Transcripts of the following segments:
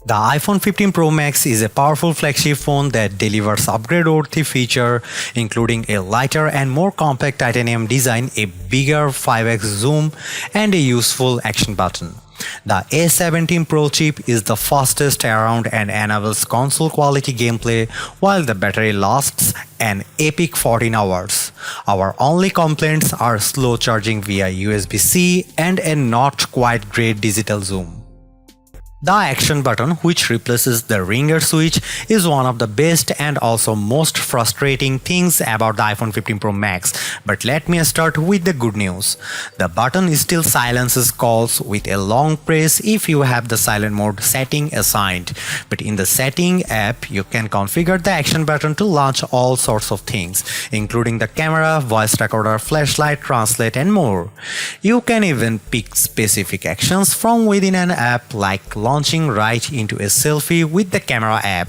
The iPhone 15 Pro Max is a powerful flagship phone that delivers upgrade-worthy features including a lighter and more compact titanium design, a bigger 5x zoom, and a useful action button. The A17 Pro chip is the fastest around and enables console-quality gameplay while the battery lasts an epic 14 hours. Our only complaints are slow charging via USB-C and a not quite great digital zoom. The action button, which replaces the ringer switch, is one of the best and also most frustrating things about the iPhone 15 Pro Max. But let me start with the good news. The button still silences calls with a long press if you have the silent mode setting assigned. But in the setting app, you can configure the action button to launch all sorts of things, including the camera, voice recorder, flashlight, translate, and more. You can even pick specific actions from within an app, like launching right into a selfie with the camera app.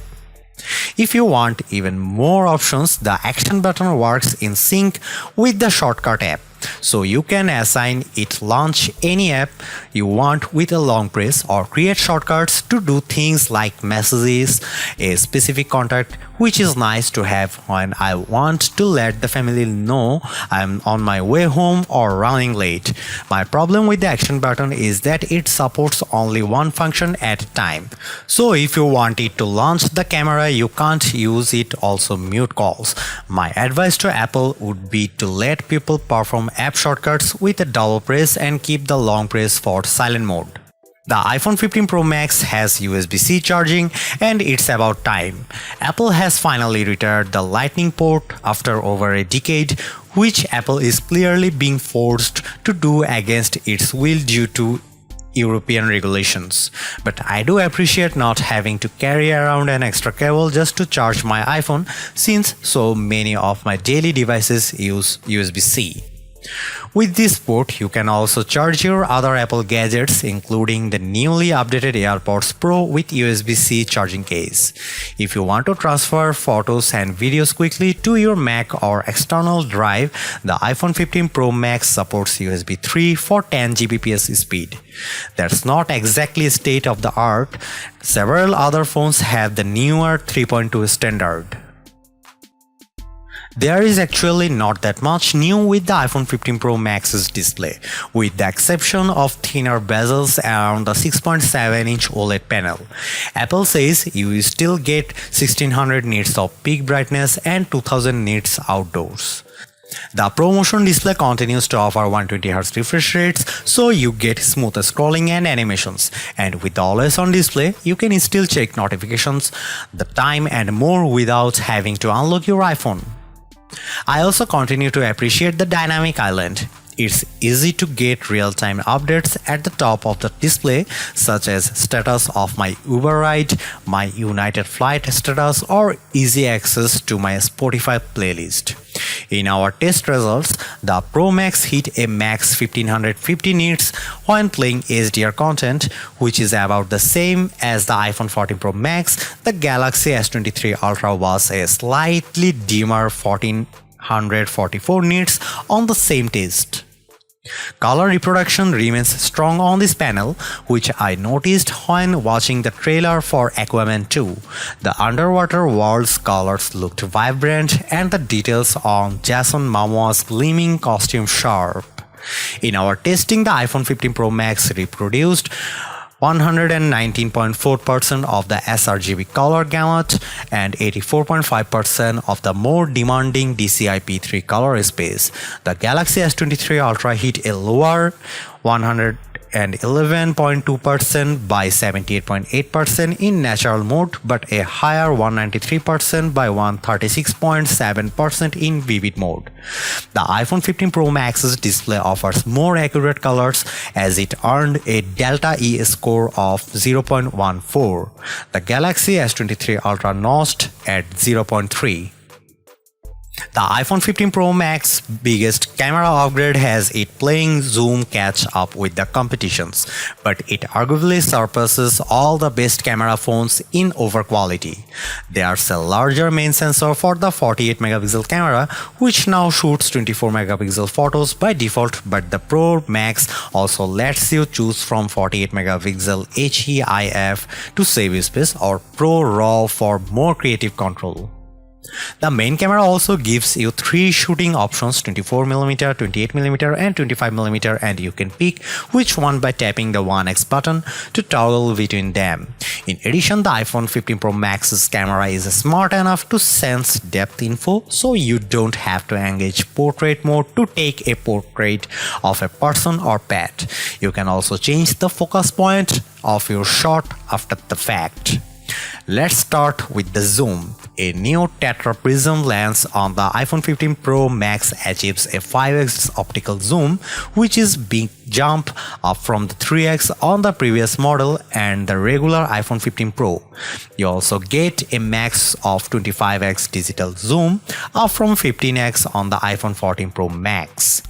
If you want even more options, the action button works in sync with the shortcut app, so you can assign it launch any app you want with a long press or create shortcuts to do things like messages, a specific contact, which is nice to have when I want to let the family know I'm on my way home or running late. My problem with the action button is that it supports only one function at a time. So if you want it to launch the camera, you can't use it also mute calls. My advice to Apple would be to let people perform app shortcuts with a double press and keep the long press for silent mode. The iPhone 15 Pro Max has USB-C charging, and it's about time. Apple has finally retired the Lightning port after over a decade, which Apple is clearly being forced to do against its will due to European regulations. But I do appreciate not having to carry around an extra cable just to charge my iPhone, since so many of my daily devices use USB-C. With this port, you can also charge your other Apple gadgets, including the newly updated AirPods Pro with USB-C charging case. If you want to transfer photos and videos quickly to your Mac or external drive, the iPhone 15 Pro Max supports USB 3 for 10 Gbps speed. That's not exactly state of the art. Several other phones have the newer 3.2 standard. There is actually not that much new with the iPhone 15 Pro Max's display, with the exception of thinner bezels around the 6.7-inch OLED panel. Apple says you still get 1600 nits of peak brightness and 2000 nits outdoors. The ProMotion display continues to offer 120Hz refresh rates, so you get smoother scrolling and animations. And with the always-on display, you can still check notifications, the time, and more without having to unlock your iPhone. I also continue to appreciate the dynamic island. It's easy to get real-time updates at the top of the display, such as status of my Uber ride, my United Flight status, or easy access to my Spotify playlist. In our test results, the Pro Max hit a max 1550 nits when playing HDR content, which is about the same as the iPhone 14 Pro Max. The Galaxy S23 Ultra was a slightly dimmer 1444 nits on the same test. Color reproduction remains strong on this panel, which I noticed when watching the trailer for Aquaman 2. The underwater world's colors looked vibrant and the details on Jason Momoa's gleaming costume sharp. In our testing, the iPhone 15 Pro Max reproduced 119.4% of the sRGB color gamut and 84.5% of the more demanding DCI-P3 color space. The Galaxy S23 Ultra hit a lower 111.2% by 78.8% in natural mode, but a higher 193% by 136.7% in vivid mode. The iPhone 15 Pro Max's display offers more accurate colors as it earned a Delta E score of 0.14. The Galaxy S23 Ultra notched at 0.3. The iPhone 15 Pro Max biggest camera upgrade has it playing zoom catch up with the competitions, but it arguably surpasses all the best camera phones in over quality. There's a larger main sensor for the 48 megapixel camera, which now shoots 24 megapixel photos by default, but the Pro Max also lets you choose from 48 megapixel HEIF to save space or Pro RAW for more creative control. The main camera also gives you 3 shooting options: 24mm, 28mm and 25mm, and you can pick which one by tapping the 1x button to toggle between them. In addition, the iPhone 15 Pro Max's camera is smart enough to sense depth info, so you don't have to engage portrait mode to take a portrait of a person or pet. You can also change the focus point of your shot after the fact. Let's start with the zoom. A new tetra prism lens on the iPhone 15 Pro Max achieves a 5x optical zoom, which is big jump up from the 3x on the previous model and the regular iPhone 15 Pro. You also get a max of 25x digital zoom, up from 15x on the iPhone 14 Pro Max.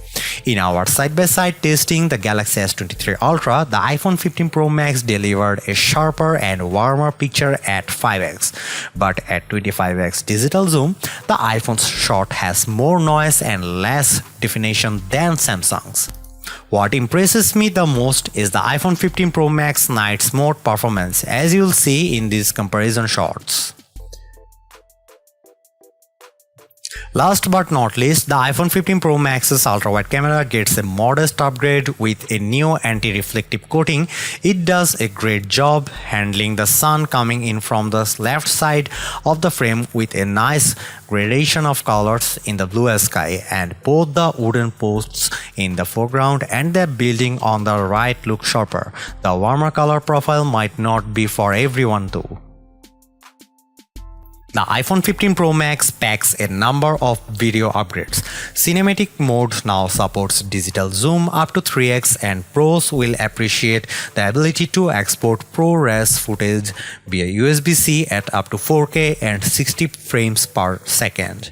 In our side-by-side testing the Galaxy S23 Ultra, the iPhone 15 Pro Max delivered a sharper and warmer picture at 5x, but at 25x digital zoom, the iPhone's shot has more noise and less definition than Samsung's. What impresses me the most is the iPhone 15 Pro Max night mode performance, as you'll see in these comparison shots. Last but not least, the iPhone 15 Pro Max's ultra-wide camera gets a modest upgrade with a new anti-reflective coating. It does a great job handling the sun coming in from the left side of the frame with a nice gradation of colors in the blue sky, and both the wooden posts in the foreground and the building on the right look sharper. The warmer color profile might not be for everyone though. The iPhone 15 Pro Max packs a number of video upgrades. Cinematic mode now supports digital zoom up to 3x, and pros will appreciate the ability to export ProRes footage via USB-C at up to 4K and 60 frames per second.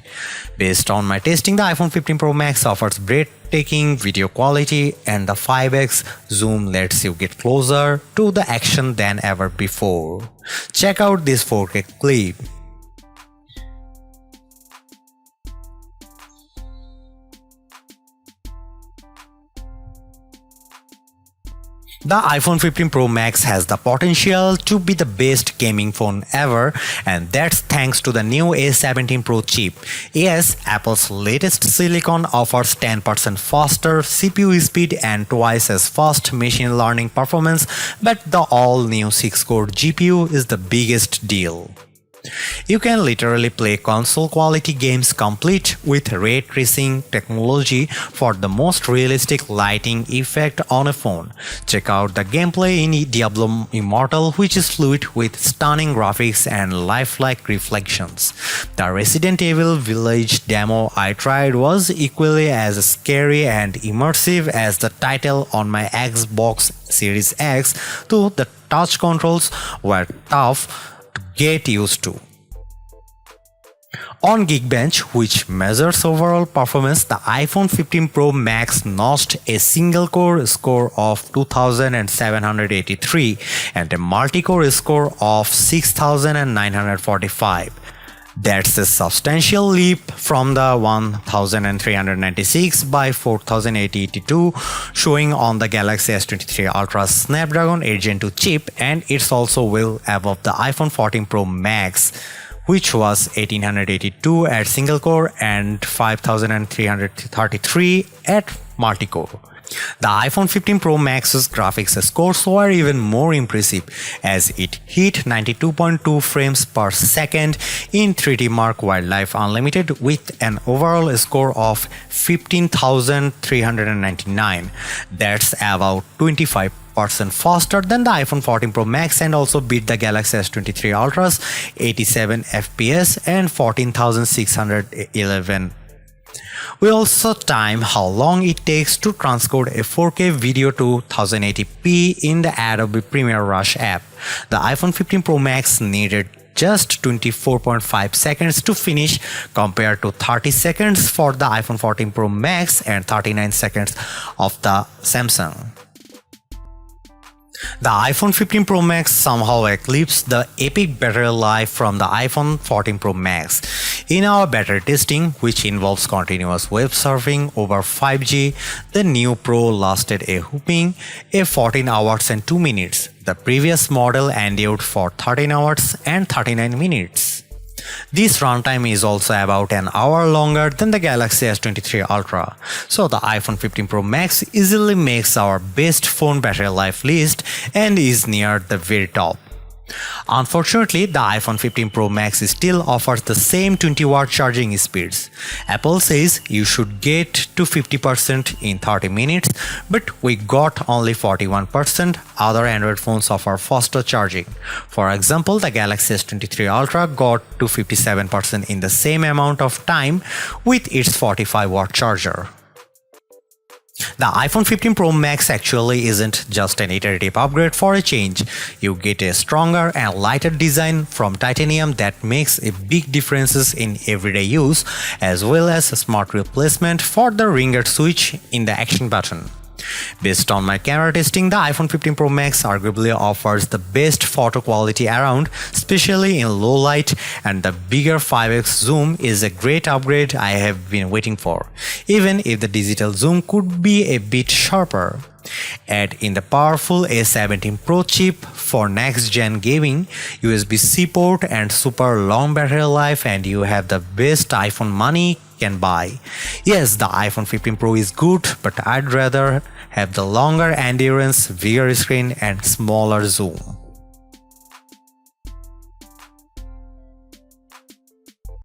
Based on my testing, the iPhone 15 Pro Max offers breathtaking video quality, and the 5x zoom lets you get closer to the action than ever before. Check out this 4K clip. The iPhone 15 Pro Max has the potential to be the best gaming phone ever, and that's thanks to the new A17 Pro chip. Yes, Apple's latest silicon offers 10% faster CPU speed and twice as fast machine learning performance, but the all-new 6-core GPU is the biggest deal. You can literally play console quality games complete with ray tracing technology for the most realistic lighting effect on a phone. Check out the gameplay in Diablo Immortal, which is fluid with stunning graphics and lifelike reflections. The Resident Evil Village demo I tried was equally as scary and immersive as the title on my Xbox Series X, though the touch controls were tough to get used to. On Geekbench, which measures overall performance, the iPhone 15 Pro Max notched a single-core score of 2783 and a multi-core score of 6945. That's a substantial leap from the 1396 by 4882 showing on the Galaxy S23 Ultra Snapdragon 8 Gen 2 chip, and it's also well above the iPhone 14 Pro Max, which was 1882 at single core and 5333 at multi-core. The iPhone 15 Pro Max's graphics scores were even more impressive, as it hit 92.2 frames per second in 3D Mark Wildlife Unlimited with an overall score of 15,399. That's about 25% faster than the iPhone 14 Pro Max, and also beat the Galaxy S23 Ultra's 87 FPS and 14,611. We also time how long it takes to transcode a 4K video to 1080p in the Adobe Premiere Rush app. The iPhone 15 Pro Max needed just 24.5 seconds to finish compared to 30 seconds for the iPhone 14 Pro Max and 39 seconds of the Samsung. The iPhone 15 Pro Max somehow eclipsed the epic battery life from the iPhone 14 Pro Max. In our battery testing, which involves continuous web surfing over 5G, the new Pro lasted a whopping 14 hours and 2 minutes. The previous model endured for 13 hours and 39 minutes. This runtime is also about an hour longer than the Galaxy S23 Ultra, so the iPhone 15 Pro Max easily makes our best phone battery life list and is near the very top. Unfortunately, the iPhone 15 Pro Max still offers the same 20-watt charging speeds. Apple says you should get to 50% in 30 minutes, but we got only 41%. Other Android phones offer faster charging. For example, the Galaxy S23 Ultra got to 57% in the same amount of time with its 45-watt charger. The iPhone 15 Pro Max actually isn't just an iterative upgrade for a change. You get a stronger and lighter design from titanium that makes a big differences in everyday use, as well as a smart replacement for the ringer switch in the action button. Based on my camera testing, the iPhone 15 Pro Max arguably offers the best photo quality around, especially in low light, and the bigger 5x zoom is a great upgrade I have been waiting for, even if the digital zoom could be a bit sharper. Add in the powerful A17 Pro chip for next-gen gaming, USB-C port and super long battery life, and you have the best iPhone money can buy. Yes, the iPhone 15 Pro is good, but I'd rather have the longer endurance, bigger screen and smaller zoom.